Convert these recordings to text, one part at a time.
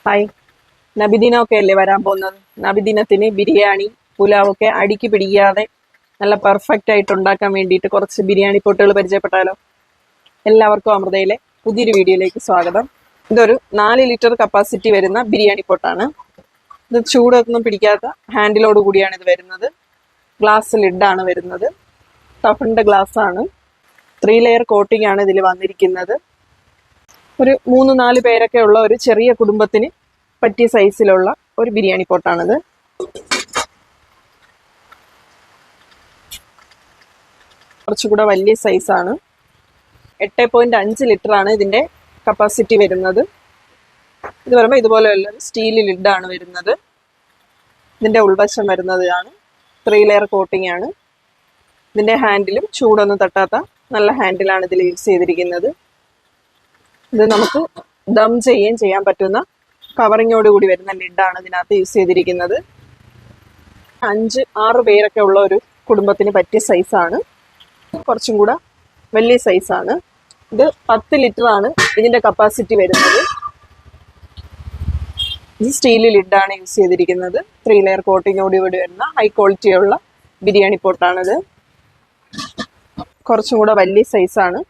Hi. നബിദിനമൊക്കെ അല്ലേ വരാൻ പോകുന്നത്. നബിദിനത്തിന് ബിരിയാണി പുലാവൊക്കെ അടിക്ക് പിടിക്കാതെ നല്ല പെർഫെക്റ്റ് ആയിട്ട് ഉണ്ടാക്കാൻ വേണ്ടിയിട്ട് കുറച്ച് ബിരിയാണി പൊട്ടുകൾ പരിചയപ്പെട്ടാലോ. എല്ലാവർക്കും അമൃതയിലെ പുതിയൊരു വീഡിയോയിലേക്ക് സ്വാഗതം. ഇതൊരു 4 ലിറ്റർ കപ്പാസിറ്റി വരുന്ന ബിരിയാണി പൊട്ടാണ്. ഇത് ചൂടൊന്നും പിടിക്കാത്ത ഹാൻഡിലോട് കൂടിയാണ് ഇത് വരുന്നത്. ഗ്ലാസ് ലിഡാണ് വരുന്നത്. ടഫിൻ്റെ ഗ്ലാസ് ആണ്. 3 ലെയർ കോട്ടിംഗ് ആണ് ഇതിൽ വന്നിരിക്കുന്നത്. ഒരു 3-4 പേരൊക്കെ ഉള്ള ഒരു ചെറിയ കുടുംബത്തിന് പറ്റിയ സൈസിലുള്ള ഒരു ബിരിയാണി പോട്ടാണിത്. കുറച്ചുകൂടെ വലിയ സൈസാണ്. 8.5 ലിറ്റർ ആണ് ഇതിന്റെ കപ്പാസിറ്റി വരുന്നത്. ഇത് പറയുമ്പോൾ ഇതുപോലെയുള്ള സ്റ്റീൽ ലിഡാണ് വരുന്നത്. ഇതിന്റെ ഉൾവശം വരുന്നത് ഇതാണ്. 3 ലെയർ കോട്ടിംഗ് ആണ്. ഇതിന്റെ ഹാൻഡിലും ചൂടൊന്നും തട്ടാത്ത നല്ല ഹാൻഡിലാണ് ഇതിൽ യൂസ് ചെയ്തിരിക്കുന്നത്. ഇത് നമുക്ക് ദം ചെയ്യുകയും ചെയ്യാൻ പറ്റുന്ന കവറിങ്ങോട് കൂടി വരുന്ന ലിഡാണ് ഇതിനകത്ത് യൂസ് ചെയ്തിരിക്കുന്നത്. 5-6 പേരൊക്കെ ഉള്ള ഒരു കുടുംബത്തിന് പറ്റിയ സൈസാണ്. കുറച്ചും കൂടെ വലിയ സൈസാണ്. ഇത് 10 ലിറ്റർ ആണ് ഇതിന്റെ കപ്പാസിറ്റി വരുന്നത്. ഇത് സ്റ്റീൽ ലിഡാണ് യൂസ് ചെയ്തിരിക്കുന്നത്. 3 ലെയർ കോട്ടിങ്ങോട് കൂടി വരുന്ന ഹൈ ക്വാളിറ്റിയുള്ള ബിരിയാണി പോട്ടാണിത്. കുറച്ചും കൂടെ വലിയ സൈസാണ്.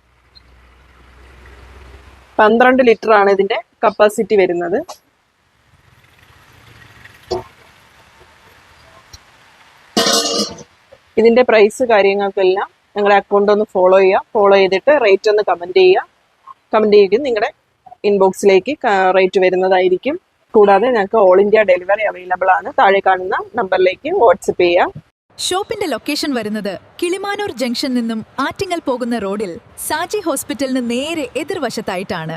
12 ലിറ്റർ ആണ് ഇതിന്റെ കപ്പാസിറ്റി വരുന്നത്. ഇതിന്റെ പ്രൈസ് കാര്യങ്ങൾക്കെല്ലാം നിങ്ങളുടെ അക്കൗണ്ട് ഒന്ന് ഫോളോ ചെയ്യുക. ഫോളോ ചെയ്തിട്ട് റേറ്റ് ഒന്ന് കമന്റ് ചെയ്യുക. കമന്റ് ചെയ്ത് നിങ്ങളുടെ ഇൻബോക്സിലേക്ക് റേറ്റ് വരുന്നതായിരിക്കും. കൂടാതെ ഞങ്ങൾക്ക് ഓൾ ഇന്ത്യ ഡെലിവറി അവൈലബിൾ ആണ്. താഴെ കാണുന്ന നമ്പറിലേക്ക് വാട്സപ്പ് ചെയ്യുക. ഷോപ്പിന്റെ ലൊക്കേഷൻ വരുന്നത് കിളിമാനൂർ ജംഗ്ഷൻ നിന്നും ആറ്റിങ്ങൽ പോകുന്ന റോഡിൽ സാജി ഹോസ്പിറ്റലിന് നേരെ എതിർവശത്തായിട്ടാണ്.